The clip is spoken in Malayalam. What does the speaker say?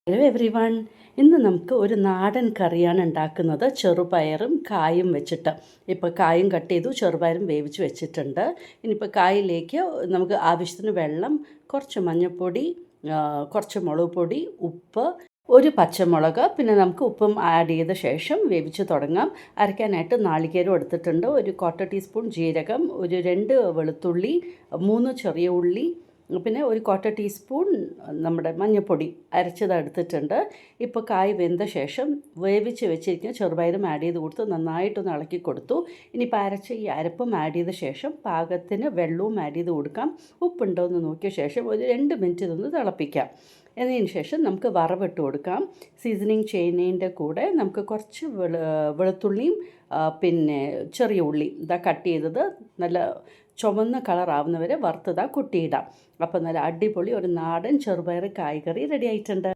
Hello every one. ഇന്ന് നമുക്ക് ഒരു നാടൻ കറിയാണ് ഉണ്ടാക്കുന്നത്, ചെറുപയറും കായും വെച്ചിട്ട്. ഇപ്പോൾ കായും കട്ട് ചെയ്തു, ചെറുപയറും വേവിച്ച് വെച്ചിട്ടുണ്ട്. ഇനിയിപ്പോൾ കായിലേക്ക് നമുക്ക് ആവശ്യത്തിന് വെള്ളം, കുറച്ച് മഞ്ഞൾപ്പൊടി, കുറച്ച് മുളക് പൊടി, ഉപ്പ്, ഒരു പച്ചമുളക്, പിന്നെ നമുക്ക് ഉപ്പും ആഡ് ചെയ്ത ശേഷം വേവിച്ച് തുടങ്ങാം. അരയ്ക്കാനായിട്ട് നാളികേരം എടുത്തിട്ടുണ്ട്, ഒരു 1/4 ടീസ്പൂൺ ജീരകം, ഒരു 2 വെളുത്തുള്ളി, 3 ചെറിയ ഉള്ളി, പിന്നെ ഒരു 1/4 ടീസ്പൂൺ നമ്മുടെ മഞ്ഞൾപ്പൊടി അരച്ചത് എടുത്തിട്ടുണ്ട്. ഇപ്പോൾ കായ് വെന്ത ശേഷം വേവിച്ച് വെച്ചിരിക്കുന്ന ചെറുപയറും ആഡ് ചെയ്ത് കൊടുത്ത് നന്നായിട്ടൊന്ന് ഇളക്കി കൊടുത്തു. ഇനിയിപ്പോൾ അരച്ച ഈ അരപ്പും ആഡ് ചെയ്ത ശേഷം പാകത്തിന് വെള്ളവും ആഡ് ചെയ്ത് കൊടുക്കാം. ഉപ്പുണ്ടോ എന്ന് നോക്കിയ ശേഷം ഒരു 2 മിനിറ്റ് ഇതൊന്ന് തിളപ്പിക്കാം. എന്നതിന് ശേഷം നമുക്ക് വറവിട്ട് കൊടുക്കാം. സീസണിങ് ചെയ്യുന്നതിൻ്റെ കൂടെ നമുക്ക് കുറച്ച് വെളുത്തുള്ളിയും പിന്നെ ചെറിയ ഉള്ളി ഇതാ കട്ട് ചെയ്തത് നല്ല ചുവന്ന കളറാവുന്നവരെ വറുത്തതാ കൊട്ടിയിടാം. അപ്പോൾ നല്ല അടിപൊളി ഒരു നാടൻ ചെറുപയർ കായ്കറി റെഡി ആയിട്ടുണ്ട്.